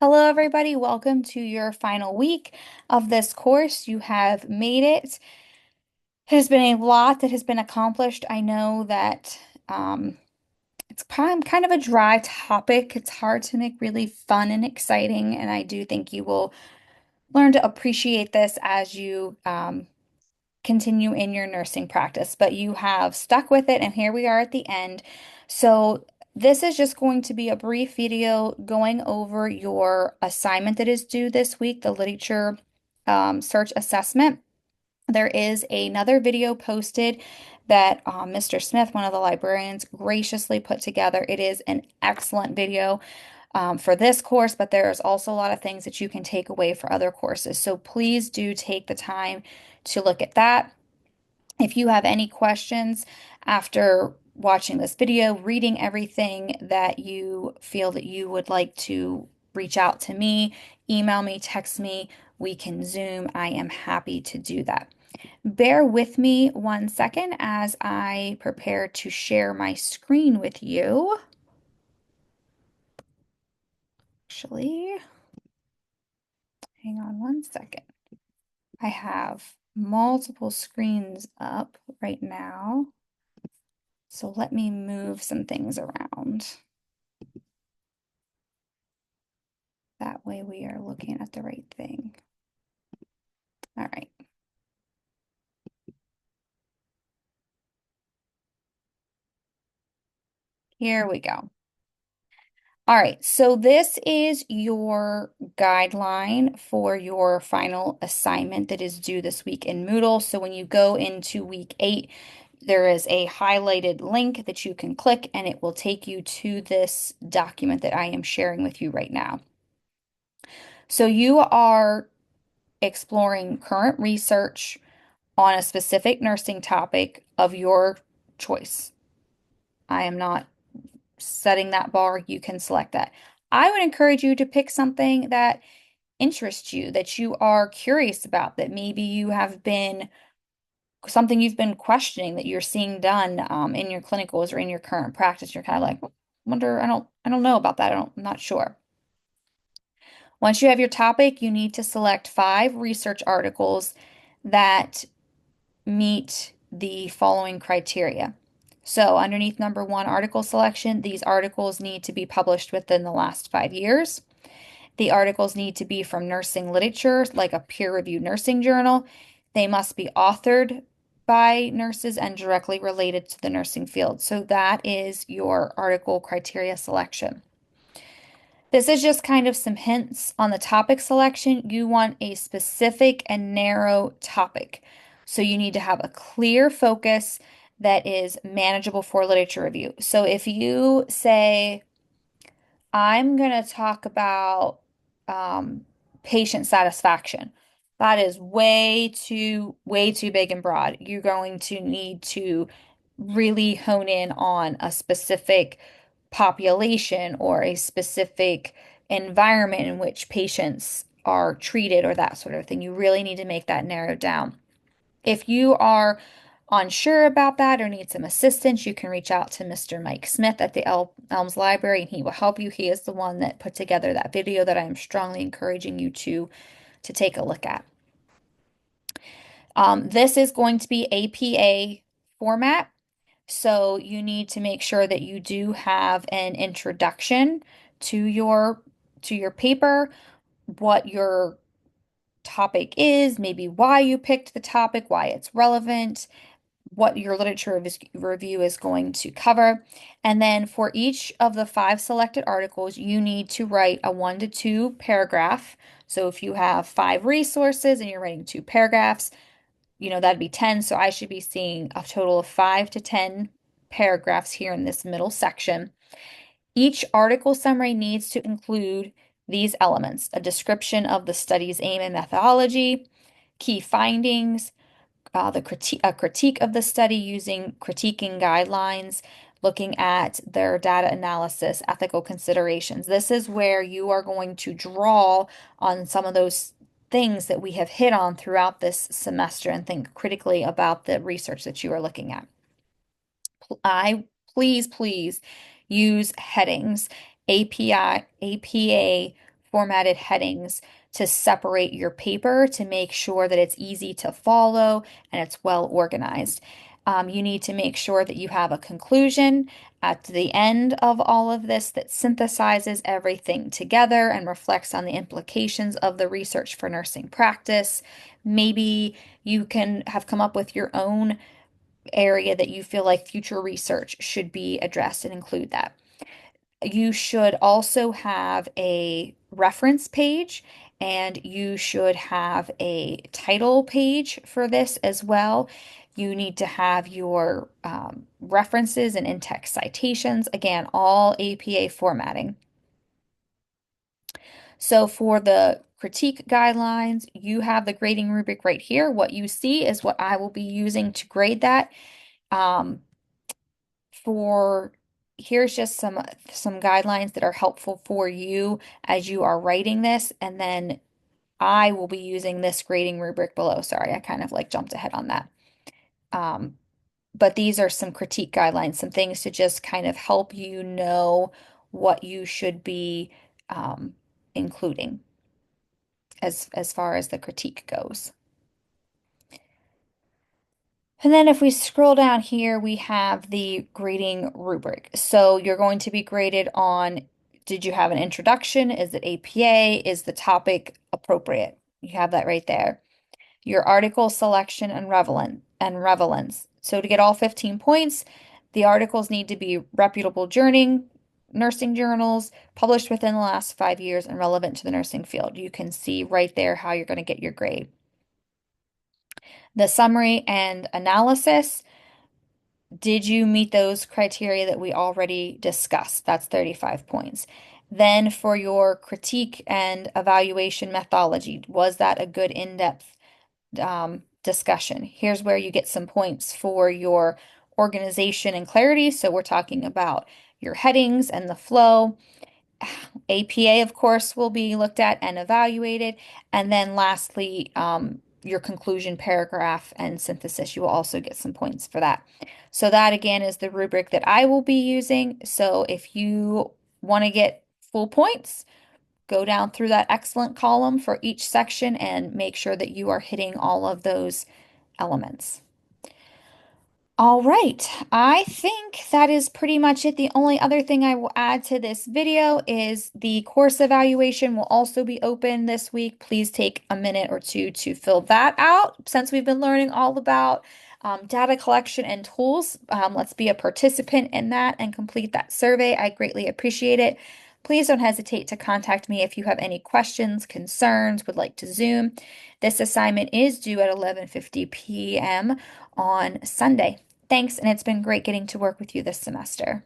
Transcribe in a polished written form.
Hello, everybody. Welcome to your final week of this course. You have made it. It has been a lot that has been accomplished. I know that it's kind of a dry topic. It's hard to make really fun and exciting, and I do think you will learn to appreciate this as you continue in your nursing practice, but you have stuck with it, and here we are at the end. So, this is just going to be a brief video going over your assignment that is due this week, the literature search assessment. There is another video posted that Mr. Smith, one of the librarians, graciously put together. It is an excellent video for this course, but there's also a lot of things that you can take away for other courses. So please do take the time to look at that. If you have any questions after watching this video, reading everything that you feel that you would like to reach out to me, email me, text me, we can Zoom. I am happy to do that. Bear with me 1 second as I prepare to share my screen with you. Actually, hang on 1 second. I have multiple screens up right now. So let me move some things around. That way we are looking at the right thing. All right. Here we go. All right, so this is your guideline for your final assignment that is due this week in Moodle. So when you go into week 8, there is a highlighted link that you can click and it will take you to this document that I am sharing with you right now. So you are exploring current research on a specific nursing topic of your choice. I am not setting that bar. You can select that. I would encourage you to pick something that interests you, that you are curious about, that maybe you have been something you've been questioning that you're seeing done in your clinicals or in your current practice. You're kind of like, wonder, I don't know about that. I'm not sure. Once you have your topic, you need to select 5 research articles that meet the following criteria. So underneath number 1, article selection, these articles need to be published within the last 5 years. The articles need to be from nursing literature, like a peer-reviewed nursing journal. They must be authored by nurses and directly related to the nursing field. So that is your article criteria selection. This is just kind of some hints on the topic selection. You want a specific and narrow topic. So you need to have a clear focus that is manageable for literature review. So if you say, I'm going to talk about um, patient satisfaction, that is way too big and broad. You're going to need to really hone in on a specific population or a specific environment in which patients are treated or that sort of thing. You really need to make that narrowed down. If you are unsure about that or need some assistance, you can reach out to Mr. Mike Smith at the Elms Library and he will help you. He is the one that put together that video that I am strongly encouraging you to take a look at. This is going to be APA format. So you need to make sure that you do have an introduction to your paper, what your topic is, maybe why you picked the topic, why it's relevant, what your literature review is going to cover. And then for each of the 5 selected articles, you need to write a 1 to 2 paragraph. So if you have 5 resources and you're writing 2 paragraphs, that'd be 10. So I should be seeing a total of 5 to 10 paragraphs here in this middle section. Each article summary needs to include these elements: a description of the study's aim and methodology, key findings, a critique of the study using critiquing guidelines, looking at their data analysis, ethical considerations. This is where you are going to draw on some of those things that we have hit on throughout this semester and think critically about the research that you are looking at. Please use headings. APA formatted headings to separate your paper to make sure that it's easy to follow and it's well organized. You need to make sure that you have a conclusion at the end of all of this that synthesizes everything together and reflects on the implications of the research for nursing practice. Maybe you can have come up with your own area that you feel like future research should be addressed and include that. You should also have a reference page and you should have a title page for this as well. You need to have your references and in-text citations, again, all APA formatting. So for the critique guidelines, you have the grading rubric right here. What you see is what I will be using to grade that. Um, for Here's just some guidelines that are helpful for you as you are writing this, and then I will be using this grading rubric below. Sorry, I kind of like jumped ahead on that. Um, but these are some critique guidelines, some things to just kind of help you know what you should be including as far as the critique goes. And then if we scroll down here, we have the grading rubric. So you're going to be graded on, did you have an introduction? Is it APA? Is the topic appropriate? You have that right there. Your article selection and relevance. So to get all 15 points, the articles need to be reputable nursing journals, published within the last 5 years and relevant to the nursing field. You can see right there how you're going to get your grade. The summary and analysis. Did you meet those criteria that we already discussed? That's 35 points. Then for your critique and evaluation methodology, was that a good in-depth discussion? Here's where you get some points for your organization and clarity. So we're talking about your headings and the flow. APA, of course, will be looked at and evaluated. And then lastly, your conclusion paragraph and synthesis, you will also get some points for that. So that again is the rubric that I will be using. So if you want to get full points, go down through that excellent column for each section and make sure that you are hitting all of those elements. All right, I think that is pretty much it. The only other thing I will add to this video is the course evaluation will also be open this week. Please take a minute or two to fill that out since we've been learning all about data collection and tools. Let's be a participant in that and complete that survey. I greatly appreciate it. Please don't hesitate to contact me if you have any questions, concerns, would like to Zoom. This assignment is due at 11:50 p.m. on Sunday. Thanks, and it's been great getting to work with you this semester.